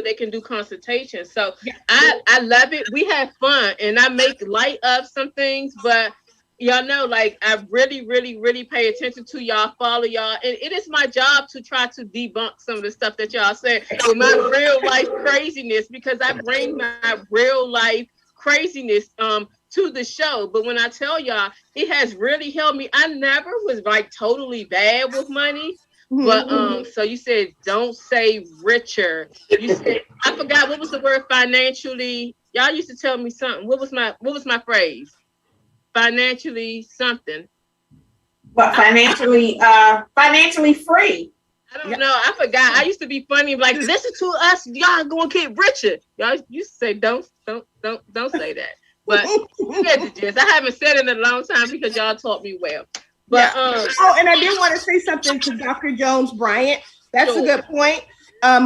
Speaker 2: they can do consultations. So I love it. We have fun, and I make light of some things, but y'all know, like, I really, really, really pay attention to y'all, follow y'all, and it is my job to try to debunk some of the stuff that y'all say with my real life craziness, because I bring my real life craziness to the show. But when I tell y'all, it has really helped me. I never was like totally bad with money. But so you said don't say richer. You said, I forgot what was the word, financially. Y'all used to tell me something. What was my phrase? Financially something.
Speaker 3: But financially free.
Speaker 2: I don't know. I forgot. I used to be funny, like, listen to us, y'all gonna get richer. Y'all used to say don't say that. But I haven't said it in a long time because y'all taught me well. But
Speaker 4: and I did want to say something to Dr. Jones Bryant. That's a good point.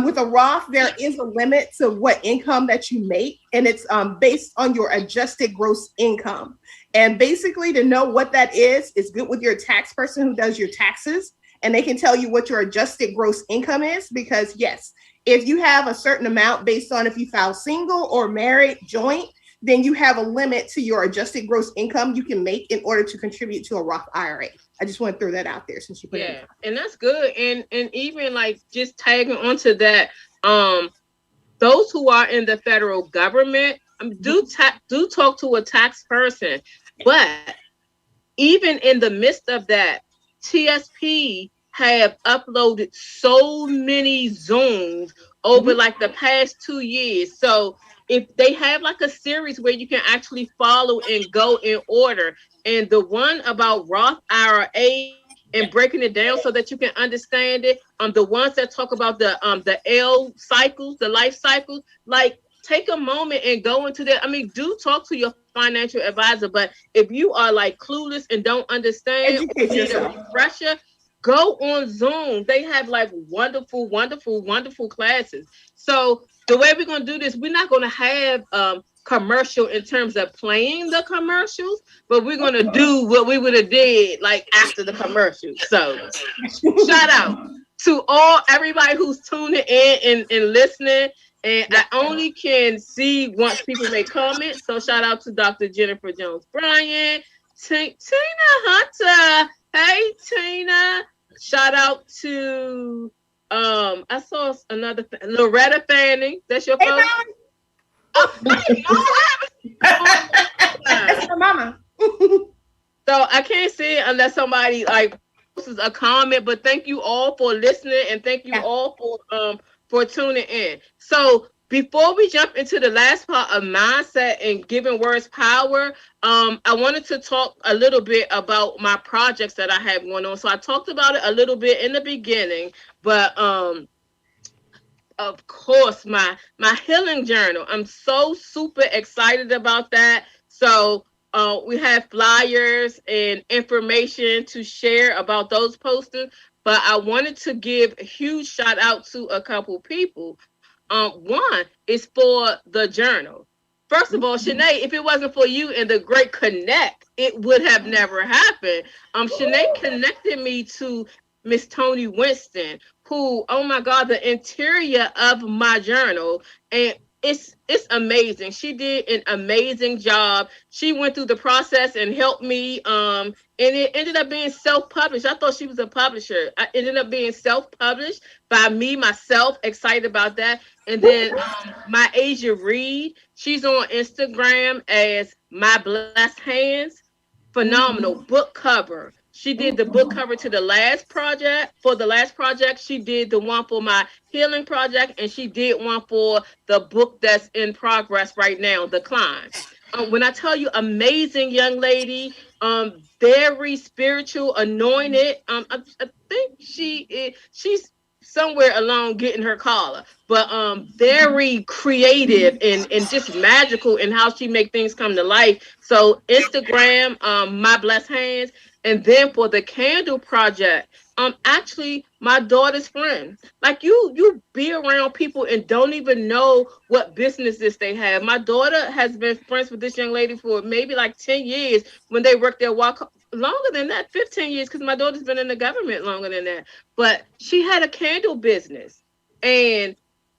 Speaker 4: With a Roth, there is a limit to what income that you make, and it's based on your adjusted gross income. And basically, to know what that is good with your tax person who does your taxes, and they can tell you what your adjusted gross income is. Because yes, if you have a certain amount based on if you file single or married, joint, then you have a limit to your adjusted gross income you can make in order to contribute to a Roth IRA. I just want to throw that out there since you put it in.
Speaker 2: And that's good. And even like just tagging onto that, those who are in the federal government, do talk to a tax person. But even in the midst of that, TSP have uploaded so many Zooms over like the past 2 years. So if they have like a series where you can actually follow and go in order, and the one about Roth IRA and breaking it down so that you can understand it. The ones that talk about the L cycles, the life cycles, like take a moment and go into that. I mean, do talk to your financial advisor, but if you are like clueless and don't understand,
Speaker 4: educate yourself.
Speaker 2: Refresher, go on Zoom. They have like wonderful, wonderful, wonderful classes. So the way we're gonna do this, we're not gonna have commercial in terms of playing the commercials, but we're gonna do what we would have did like after the commercial. So shout out to everybody who's tuning in and listening. And I only can see once people make comments. So shout out to Dr. Jennifer Jones Bryan, Tina Hunter. Hey Tina. Shout out to I saw another Loretta Fanning. That's your phone?
Speaker 4: That's my mama.
Speaker 2: So I can't see it unless somebody like posts a comment. But thank you all for listening, and thank you all for tuning in. So before we jump into the last part of mindset and giving words power, I wanted to talk a little bit about my projects that I have going on. So I talked about it a little bit in the beginning, but of course, my healing journal. I'm so super excited about that. So we have flyers and information to share about those posters, but I wanted to give a huge shout out to a couple people. One is for the journal. First of all, Shanae, if it wasn't for you and the great connect, it would have never happened. Shanae connected me to Miss Tony Winston, who, oh my God, the interior of my journal, and it's amazing. She did an amazing job. She went through the process and helped me, and it ended up being self-published. I thought she was a publisher. I ended up being self-published by me, myself, excited about that. And then my Asia Reed, she's on Instagram as My Blessed Hands. Phenomenal book cover. She did the book cover to the last project. For the last project, she did the one for my healing project, and she did one for the book that's in progress right now, The Climb. When I tell you, amazing young lady, very spiritual, anointed. I think she's somewhere along getting her collar, but very creative and just magical in how she make things come to life. So Instagram, My Blessed Hands. And then for the candle project, actually my daughter's friend. Like you be around people and don't even know what businesses they have. My daughter has been friends with this young lady for maybe like 10 years when they worked their walk. Longer than that, 15 years, because my daughter's been in the government longer than that. But she had a candle business. And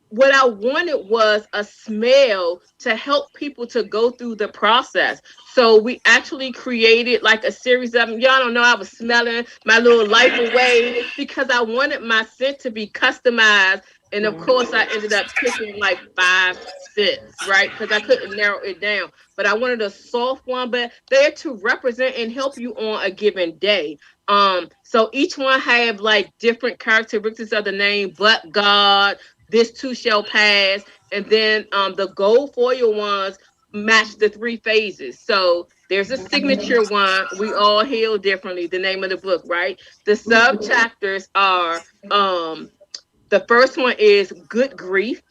Speaker 2: what I wanted was a smell to help people to go through the process. So we actually created like a series of them. Y'all don't know, I was smelling my little life away because I wanted my scent to be customized. And of course, I ended up picking like 5 scents, right? Because I couldn't narrow it down. But I wanted a soft one, but they're to represent and help you on a given day. So each one have like different characteristics of the name, but God, this too shall pass. And then the gold foil ones match the 3 phases. So there's a signature one, We All Heal Differently, the name of the book, right? The sub chapters are the first one is Good Grief,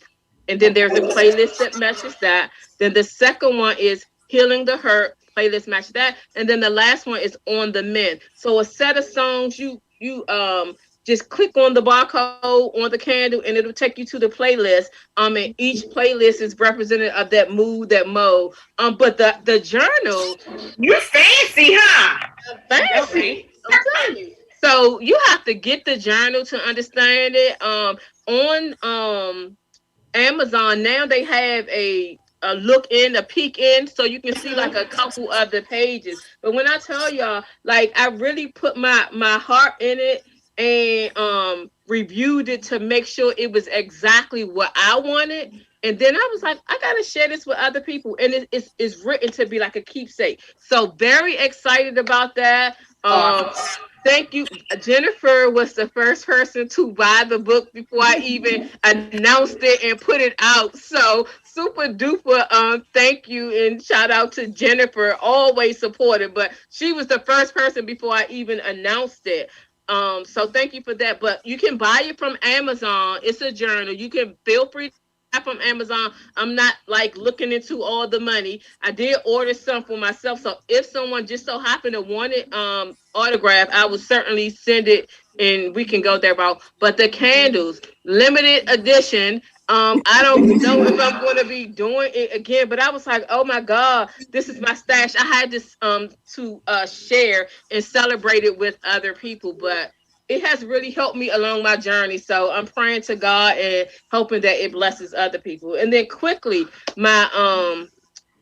Speaker 2: and then there's a playlist that matches that. Then the second one is Healing the Hurt, playlist matches that, and then the last one is On the Mend. So a set of songs, you just click on the barcode on the candle and it'll take you to the playlist. And each playlist is representative of that mood, that mode. But the journal,
Speaker 3: You fancy, huh?
Speaker 2: fancy. I'm telling you. So you have to get the journal to understand it. On Amazon now they have a look in, a peek in, so you can see like a couple of the pages. But when I tell y'all, like I really put my heart in it and reviewed it to make sure it was exactly what I wanted. And then I was like, I gotta share this with other people, and it's written to be like a keepsake. So very excited about that. Thank you. Jennifer was the first person to buy the book before I even announced it and put it out. So super duper thank you and shout out to Jennifer, always supported, but she was the first person before I even announced it. So thank you for that. But you can buy it from Amazon. It's a journal. You can feel free to buy from Amazon. I'm not like looking into all the money. I did order some for myself. So if someone just so happened to want it autographed, I would certainly send it and we can go there about. But the candles, limited edition. I don't know if I'm going to be doing it again, but I was like, oh my God, this is my stash. I had this to share and celebrate it with other people, but it has really helped me along my journey. So I'm praying to God and hoping that it blesses other people. And then quickly, my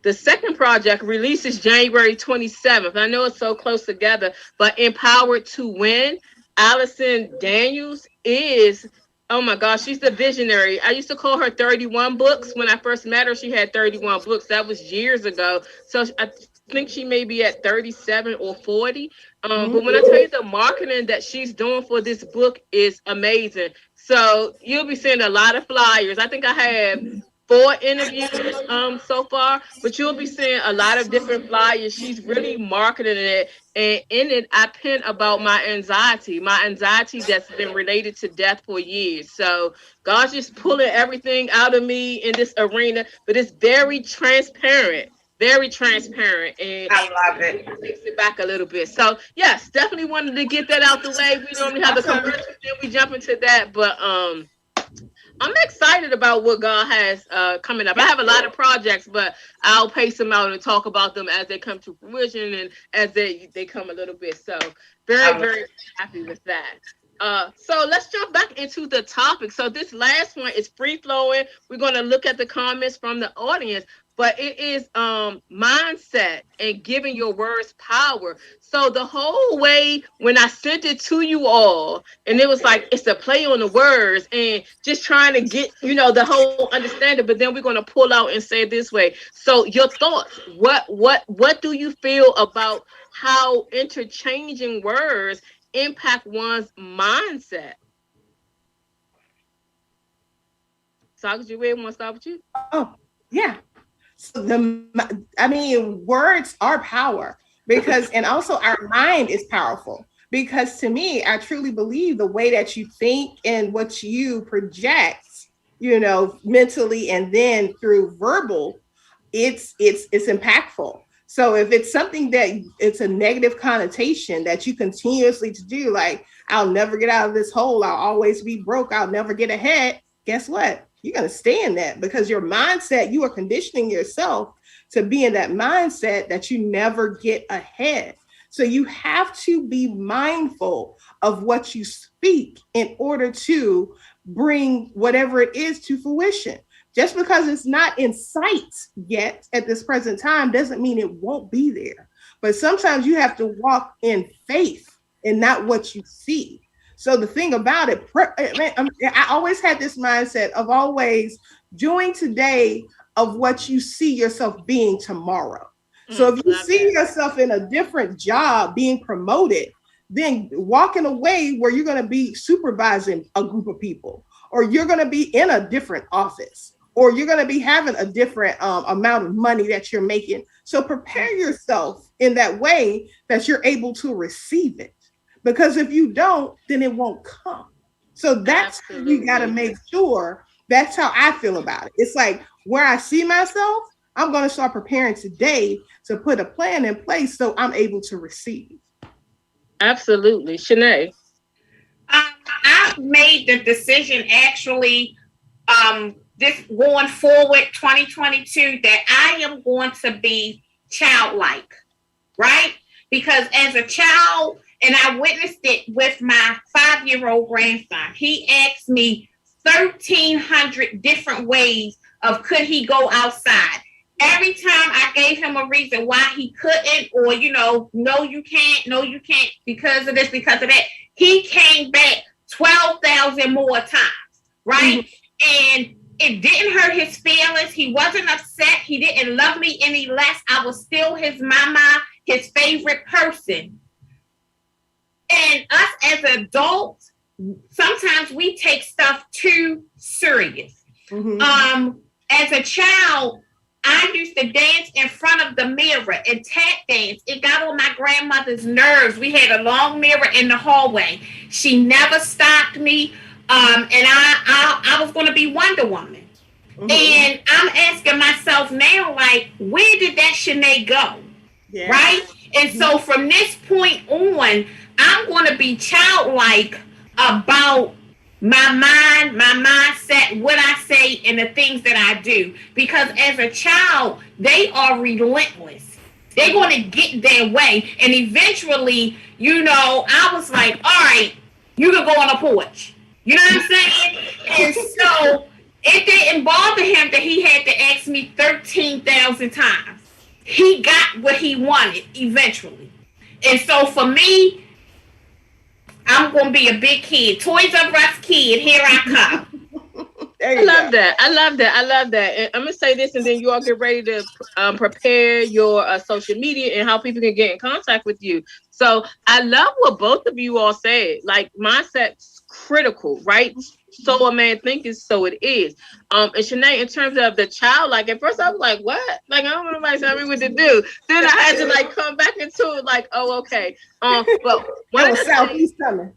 Speaker 2: the second project releases January 27th. I know it's so close together, but Empowered to Win. Allison Daniels is, oh my gosh, she's the visionary. I used to call her 31 books. When I first met her, she had 31 books. That was years ago. So I think she may be at 37 or 40. But when I tell you the marketing that she's doing for this book is amazing. So you'll be seeing a lot of flyers. I think I have 4 interviews so far, but you'll be seeing a lot of different flyers. She's really marketing it. And in it, I pin about my anxiety that's been related to death for years. So God's just pulling everything out of me in this arena, but it's very transparent. Very transparent, and
Speaker 3: I love it.
Speaker 2: Takes it back a little bit. So yes, definitely wanted to get that out the way. We normally have the commercial, then we jump into that, but I'm excited about what God has coming up. I have a lot of projects, but I'll pace them out and talk about them as they come to fruition and as they come a little bit. So very happy with that. So let's jump back into the topic. So this last one is free flowing. We're going to look at the comments from the audience, but it is mindset and giving your words power. So the whole way when I sent it to you all, and it was like, it's a play on the words and just trying to get, the whole understanding, but then we're going to pull out and say it this way. So your thoughts, what do you feel about how interchanging words impact one's mindset? Saga, you want to start with you?
Speaker 4: Oh, yeah. So words are power and also our mind is powerful, because to me, I truly believe the way that you think and what you project, mentally and then through verbal, it's impactful. So if it's something that it's a negative connotation that you continuously to do, like, I'll never get out of this hole, I'll always be broke, I'll never get ahead, guess what? You're going to stay in that, because your mindset, you are conditioning yourself to be in that mindset that you never get ahead. So you have to be mindful of what you speak in order to bring whatever it is to fruition. Just because it's not in sight yet at this present time doesn't mean it won't be there. But sometimes you have to walk in faith and not what you see. So the thing about it, I always had this mindset of always doing today of what you see yourself being tomorrow. So if you see yourself in a different job being promoted, then walking away where you're going to be supervising a group of people, or you're going to be in a different office, or you're going to be having a different amount of money that you're making. So prepare yourself in that way that you're able to receive it. Because if you don't, then it won't come. So that's you got to make sure. That's how I feel about it. It's like where I see myself, I'm going to start preparing today to put a plan in place so I'm able to receive.
Speaker 2: Absolutely. Shanae?
Speaker 3: I've made the decision actually this going forward 2022 that I am going to be childlike, right? Because as a child, and I witnessed it with my 5-year-old grandson, he asked me 1,300 different ways of could he go outside. Every time I gave him a reason why he couldn't, or, no, you can't, because of this, because of that, he came back 12,000 more times, right? Mm-hmm. And it didn't hurt his feelings. He wasn't upset. He didn't love me any less. I was still his mama, his favorite person. And us as adults, sometimes we take stuff too serious. Mm-hmm. As a child, I used to dance in front of the mirror and tap dance. It got on my grandmother's nerves. We had a long mirror in the hallway. She never stopped me. And I was going to be Wonder Woman. Mm-hmm. And I'm asking myself now, like, where did that Shanae go? Yeah. Right? And so from this point on, I'm going to be childlike about my mind, my mindset, what I say, and the things that I do. Because as a child, they are relentless. They're going to get their way. And eventually, you know, I was like, all right, you can go on a porch. You know what I'm saying? And so it didn't bother him that he had to ask me 13,000 times. He got what he wanted eventually. And so for me, I'm going to be a big kid. Toys R Us kid, here I come.
Speaker 2: I love that. I love that. I love that. And I'm going to say this, and then you all get ready to prepare your social media and how people can get in contact with you. So I love what both of you all said. Like, mindset's critical, right? So a man thinketh, so it is. And Shanae, in terms of the child, like, at first I was like, what? Like, I don't know nobody tell me what to do. Then I had to like come back into it, like, oh, okay. But one of the things, right.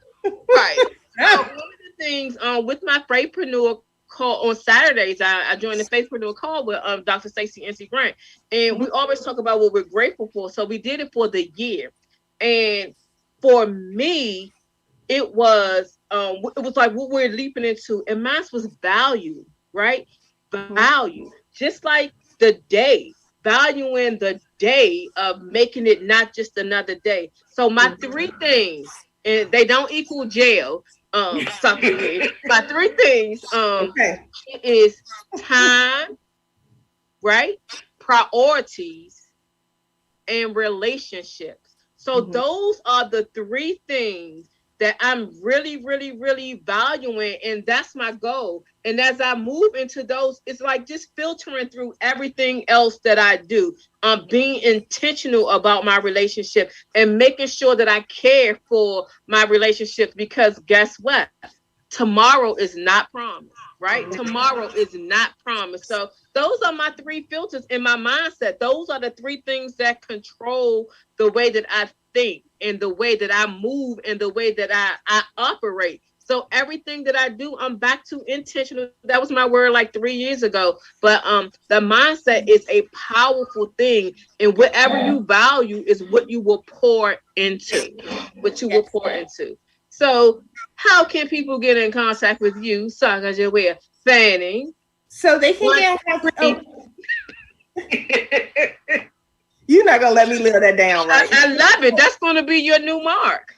Speaker 2: One of the things with my Faithpreneur call on Saturdays, I joined the Faithpreneur call with Dr. Stacey NC Grant, and we always talk about what we're grateful for. So we did it for the year, and for me, it was like what we're leaping into, and mine was value, right? Value, just like the day, valuing the day of making it not just another day. So my three things, and they don't equal jail. Something. My three things. Okay. It is time, right? Priorities and relationships. So those are the three things that I'm really, really, really valuing, and that's my goal. And as I move into those, it's like just filtering through everything else that I do. Being intentional about my relationship and making sure that I care for my relationships, because guess what? Tomorrow is not promised, right? Tomorrow is not promised. So those are my three filters in my mindset. Those are the three things that control the way that I think and the way that I move and the way that I operate. So everything that I do, I'm back to intentional. That was my word like 3 years ago. But the mindset is a powerful thing, and whatever you value is what you will pour into. What you will pour into. So how can people get in contact with you, Sakajuwea Fanning?
Speaker 4: So they can get in contact. Oh. You're not gonna let me live that down, right?
Speaker 2: I love it. That's gonna be your new mark.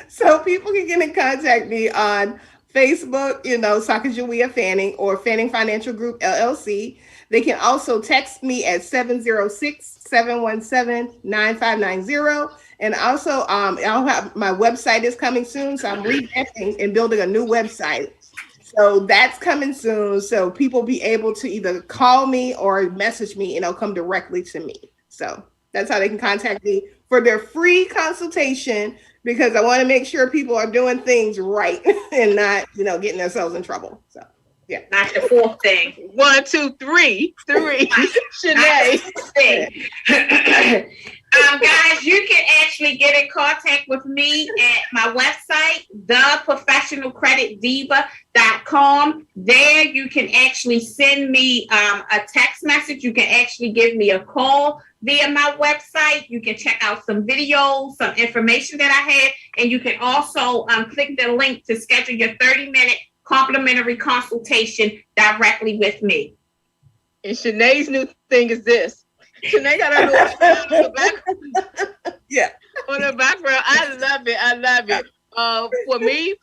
Speaker 4: So people can get in contact me on Facebook, you know, Sakajuwea Fanning or Fanning Financial Group LLC. They can also text me at 706-717-9590. And also, I'll have my website is coming soon, so I'm revamping and building a new website. So that's coming soon. So people be able to either call me or message me, and it'll come directly to me. So that's how they can contact me for their free consultation, because I want to make sure people are doing things right and not, you know, getting themselves in trouble. So yeah,
Speaker 3: not the fourth thing.
Speaker 2: 1, 2, 3, 3. Shanae.
Speaker 3: Guys, you can actually get in contact with me at my website, theprofessionalcreditdiva.com. There you can actually send me a text message. You can actually give me a call via my website. You can check out some videos, some information that I had, and you can also click the link to schedule your 30-minute complimentary consultation directly with me.
Speaker 2: And Shanae's new thing is this. Shanae got her little on the background.
Speaker 4: Yeah.
Speaker 2: On the background. I love it. I love it. For me,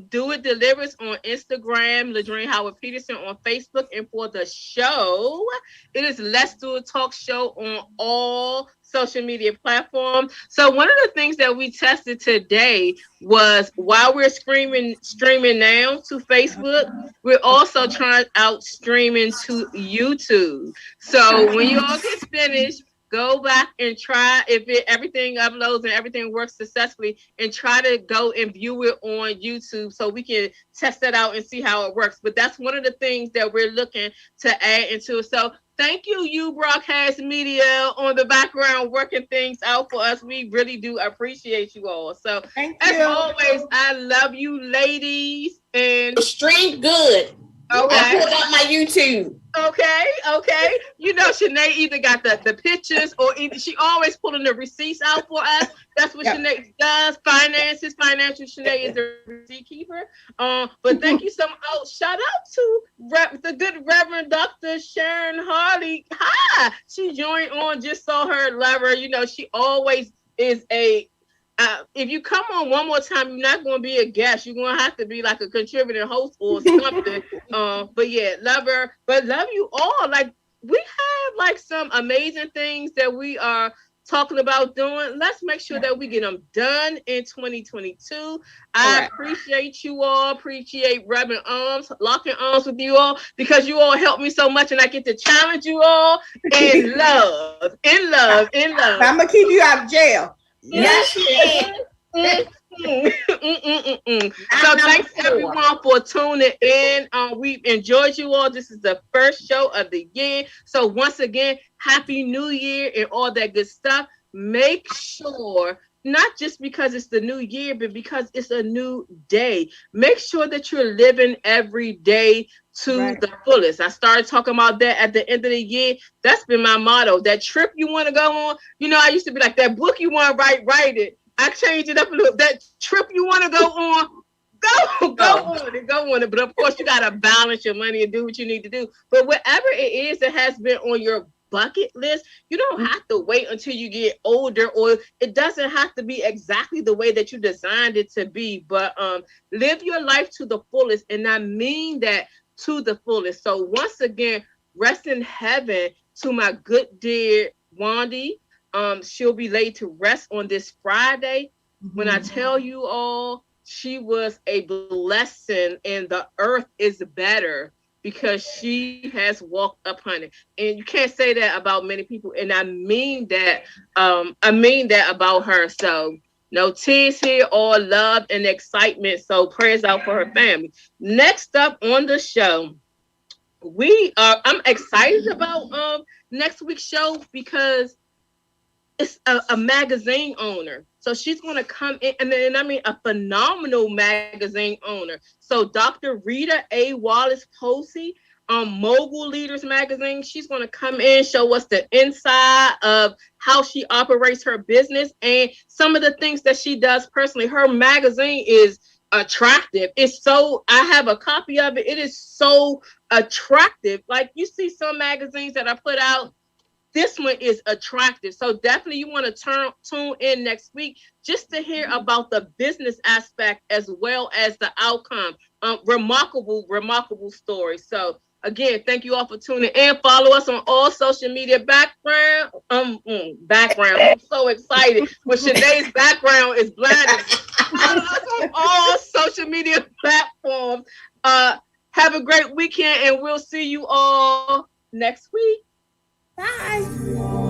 Speaker 2: Do It Delivers on Instagram, Ladrine Howard Peterson on Facebook, and for the show, it is Let's Do It Talk Show on all social media platforms. So one of the things that we tested today was, while we're streaming now to Facebook, we're also trying out streaming to YouTube. So when you all get finished, go back and try if everything uploads and everything works successfully, and try to go and view it on YouTube so we can test that out and see how it works. But that's one of the things that we're looking to add into it. So thank you Broadcast Media on the background working things out for us. We really do appreciate you all. So as always, I love you ladies. And
Speaker 3: the stream good.
Speaker 2: Okay.
Speaker 3: I pulled up my YouTube.
Speaker 2: Okay. You know, Shanae either got the pictures or either she always pulling the receipts out for us. That's what Shanae does. Financial Shanae is the receipt keeper. But thank you so much. Oh, shout out to the good Reverend Dr. Sharon Harley. Hi. She joined on, just saw her, love her. You know, she always is if you come on one more time, you're not going to be a guest. You're going to have to be like a contributing host or something. But yeah, love her. But love you all. Like, we have like some amazing things that we are talking about doing. Let's make sure that we get them done in 2022. I appreciate you all. Appreciate rubbing arms, locking arms with you all, because you all help me so much, and I get to challenge you all in love.
Speaker 4: I'm going to keep you out of jail.
Speaker 3: Yes,
Speaker 2: So thanks everyone for tuning in. We've enjoyed you all. This is the first show of the year. So once again, Happy New Year and all that good stuff. Make sure, not just because it's the new year, but because it's a new day, make sure that you're living every day to the fullest. I started talking about that at the end of the year. That's been my motto. That trip you want to go on, you know, I used to be like, that book you want to write it. I changed it up a little. That trip you want to go on, go on it. But of course, you got to balance your money and do what you need to do. But whatever it is that has been on your bucket list, you don't have to wait until you get older, or it doesn't have to be exactly the way that you designed it to be. But live your life to the fullest, and I mean that to the fullest. So once again, rest in heaven to my good dear Wandy. She'll be laid to rest on this Friday. When I tell you all, she was a blessing, and the earth is better because she has walked upon it. And you can't say that about many people, and I mean that about her. So no tears here, all love and excitement. So prayers out for her family. Next up on the show, I'm excited about next week's show because it's a magazine owner. So she's going to come in, and a phenomenal magazine owner. So Dr. Rita A. Wallace Posey, Mogul Leaders Magazine, she's going to come in, show us the inside of how she operates her business and some of the things that she does personally. Her magazine is attractive. I have a copy of it. It is so attractive. Like, you see some magazines that are put out, this one is attractive. So definitely you want to tune in next week just to hear about the business aspect as well as the outcome. Remarkable story. So again, thank you all for tuning in. Follow us on all social media background. I'm so excited when Shanae's background is blinded. Follow us on all social media platforms. Have a great weekend, and we'll see you all next week.
Speaker 4: Bye.